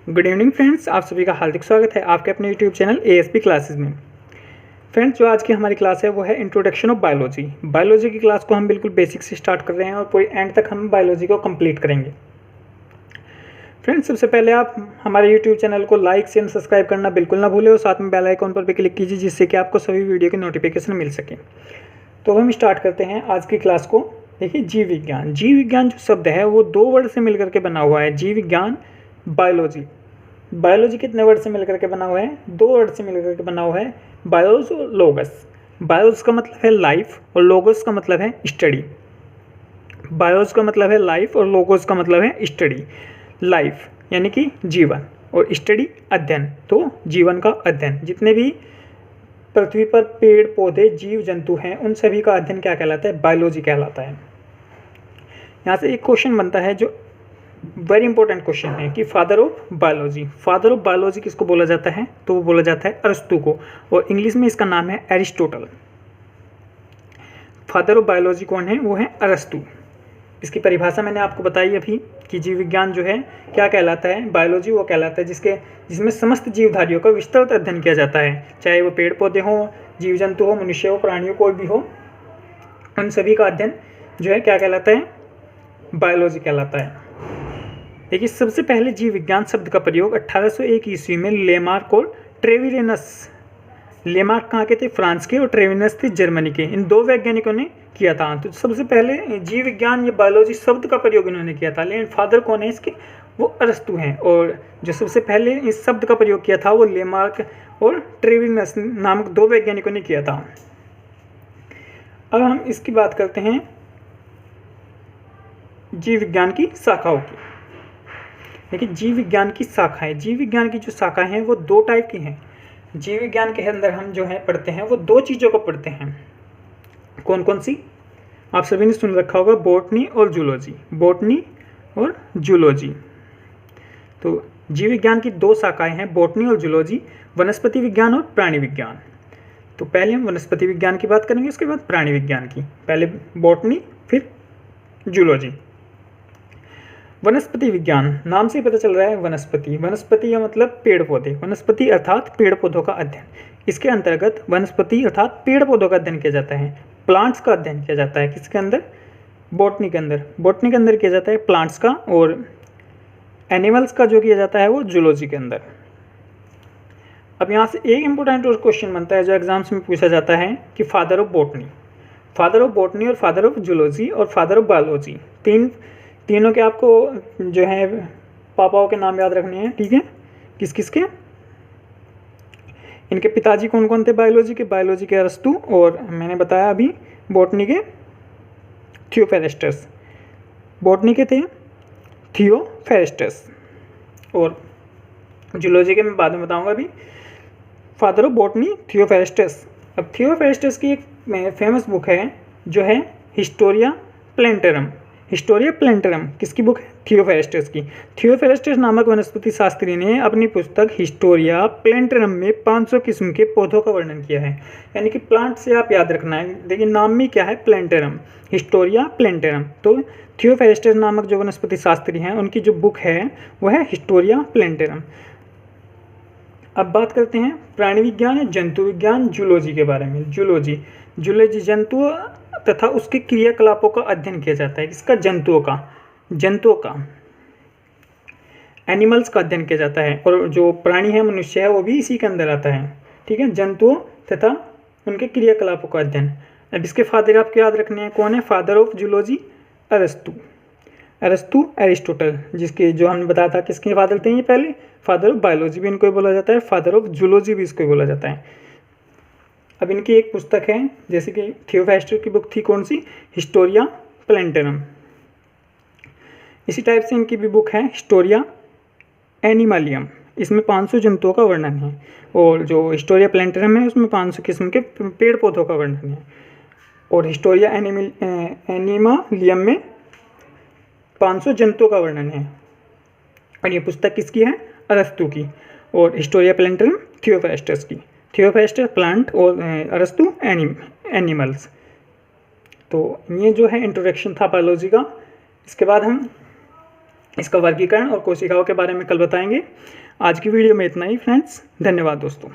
Good evening friends, आप सभी का हार्दिक स्वागत है आपके अपने यूट्यूब चैनल एएसपी क्लासेस में। फ्रेंड्स, जो आज की हमारी क्लास है वो है इंट्रोडक्शन ऑफ बायोलॉजी। बायोलॉजी की क्लास को हम बिल्कुल बेसिक से स्टार्ट कर रहे हैं और पूरी एंड तक हम बायोलॉजी को कंप्लीट करेंगे। फ्रेंड्स, सबसे पहले आप हमारे यूट्यूब चैनल को लाइक शेयर सब्सक्राइब करना बिल्कुल ना भूलें और साथ में बेल आइकॉन पर भी क्लिक कीजिए जिससे कि आपको सभी वीडियो की नोटिफिकेशन मिल सके। तो हम स्टार्ट करते हैं आज की क्लास को। देखिए, जीव विज्ञान। जीव विज्ञान जो शब्द है वो दो वर्ड से मिलकर के बना हुआ है। जीव विज्ञान, बायोलॉजी। बायोलॉजी कितने वर्ड से मिलकर के बना हुआ है? दो वर्ड से मिलकर के बना हुआ है, बायोस और लोगस। बायोस का मतलब है लाइफ और लोगस का मतलब है स्टडी। बायोस का मतलब है लाइफ और लोगस का मतलब है स्टडी। लाइफ यानी कि जीवन और स्टडी अध्ययन, तो जीवन का अध्ययन। जितने भी पृथ्वी पर पेड़ पौधे जीव जंतु हैं उन सभी का अध्ययन क्या कहलाता है? बायोलॉजी कहलाता है। यहाँ से एक क्वेश्चन बनता है जो वेरी इंपॉर्टेंट क्वेश्चन है कि father of biology. Father of biology किसको बोला जाता है? तो वो बोला जाता है अरस्तु को, और इंग्लिश में इसका नाम है एरिस्टोटल। फादर ऑफ बायोलॉजी कौन है? वो है अरस्तु। इसकी परिभाषा मैंने आपको बताई अभी कि जीव विज्ञान जो है क्या कहलाता है? बायोलॉजी वो कहलाता है जिसमें समस्त जीवधारियों का विस्तृत अध्ययन किया जाता है, चाहे वो पेड़ पौधे हों, जीव जंतु हो, मनुष्य हो, प्राणियों कोई भी हो, उन सभी का अध्ययन जो है क्या कहलाता है? बायोलॉजी कहलाता है। देखिए, सबसे पहले जीव विज्ञान शब्द का प्रयोग 1801 ईस्वी में लेमार्क और ट्रेविरेनस, लेमार्क कहाँ के थे? फ्रांस के, और ट्रेविनस थे जर्मनी के। इन दो वैज्ञानिकों ने किया था। तो सबसे पहले जीव विज्ञान या बायोलॉजी शब्द का प्रयोग इन्होंने किया था, लेकिन फादर कौन है इसके? वो अरस्तु हैं। और जो सबसे पहले इस शब्द का प्रयोग किया था वो लेमार्क और ट्रेविनस नामक दो वैज्ञानिकों ने किया था। अब हम इसकी बात करते हैं जीव विज्ञान की शाखाओं की। देखिए, जीव विज्ञान की शाखाएं, जीव विज्ञान की जो शाखाएं हैं वो दो टाइप की हैं। जीव विज्ञान के अंदर हम जो है पढ़ते हैं वो दो चीज़ों को पढ़ते हैं। कौन कौन सी? आप सभी ने सुन रखा होगा, बॉटनी और जूलॉजी। बॉटनी और जूलॉजी। तो जीव विज्ञान की दो शाखाएं हैं, बॉटनी और जूलॉजी, वनस्पति विज्ञान और प्राणी विज्ञान। तो पहले हम वनस्पति विज्ञान की बात करेंगे, उसके बाद प्राणी विज्ञान की। पहले बॉटनी, फिर जूलॉजी। वनस्पति विज्ञान, नाम से ही पता चल रहा है वनस्पति। वनस्पति का मतलब पेड़ पौधे। वनस्पति अर्थात पेड़ पौधों का अध्ययन। इसके अंतर्गत वनस्पति अर्थात पेड़ पौधों का अध्ययन किया जाता है। प्लांट्स का अध्ययन किया जाता है किसके अंदर? बॉटनी के अंदर। बॉटनी के अंदर किया जाता है प्लांट्स का, और एनिमल्स का जो किया जाता है वो जूलॉजी के अंदर। अब यहाँ से एक इम्पोर्टेंट और क्वेश्चन बनता है जो एग्जाम्स में पूछा जाता है कि father of botany. Father of botany और फादर ऑफ जूलॉजी और फादर ऑफ बायोलॉजी, तीनों के आपको जो है पापाओं के नाम याद रखने हैं, ठीक है? किस किस के? इनके पिताजी कौन कौन थे बायोलॉजी के? बायोलॉजी के अरस्तु, और मैंने बताया अभी बॉटनी के थियोफेरेस्टस। बॉटनी के थे थियोफेरेस्टस, और जूलॉजी के मैं बाद में बताऊंगा। अभी फादर ऑफ बॉटनी थियोफेरेस्टस। अब थियोफेरेस्टस की एक फेमस बुक है जो है हिस्टोरिया प्लेंटरम। हिस्टोरिया प्लेंटरम किसकी बुक है? थियोफेरेस्टस की। थियोफेरेस्टस नामक वनस्पति शास्त्री ने अपनी पुस्तक हिस्टोरिया प्लेंटरम में 500 किस्म के पौधों का वर्णन किया है। यानी कि प्लांट से आप याद रखना है, लेकिन नाम में क्या है? प्लेंटरम, हिस्टोरिया प्लेंटरम। तो थियोफेरेस्टस नामक जो वनस्पति शास्त्री हैं उनकी जो बुक है वो है हिस्टोरिया प्लेंटरम। अब बात करते हैं प्राणी विज्ञान या जंतु विज्ञान, जूलॉजी के बारे में। जूलॉजी जंतुओं तथा उसके क्रियाकलापों का अध्ययन किया जाता है। किसका? जंतुओं का एनिमल्स का अध्ययन किया जाता है, और जो प्राणी है, मनुष्य है, वो भी इसी के अंदर आता है, ठीक है? जंतुओं तथा उनके क्रियाकलापों का अध्ययन। अब इसके फादर आपको याद रखने हैं, कौन है फादर ऑफ जूलॉजी? अरस्तु एरिस्टोटल, जिसके जो हमने बताया था किसके फादर थे ये पहले। फादर ऑफ बायोलॉजी भी इनको ही बोला जाता है, फादर ऑफ जूलॉजी भी इसको ही बोला जाता है। अब इनकी एक पुस्तक है, जैसे कि थियोफेरेस्टस की बुक थी कौन सी? हिस्टोरिया प्लेंटरम। इसी टाइप से इनकी भी बुक है हिस्टोरिया एनिमलियम। इसमें 500 जंतुओं का वर्णन है, और जो हिस्टोरिया प्लेंटरम है उसमें 500 किस्म के पेड़ पौधों का वर्णन है, और हिस्टोरिया एनिमलियम में 500 जंतुओं का वर्णन है। और ये पुस्तक किसकी है? अरस्तु की। और हिस्टोरिया प्लेंटरम थियोफेरेस्टस की। थियोफेरेस्टस प्लांट और अरस्तु एनिमल्स। तो ये जो है इंट्रोडक्शन था बायोलॉजी का। इसके बाद हम इसका वर्गीकरण और कोशिकाओं के बारे में कल बताएंगे। आज की वीडियो में इतना ही फ्रेंड्स, धन्यवाद दोस्तों।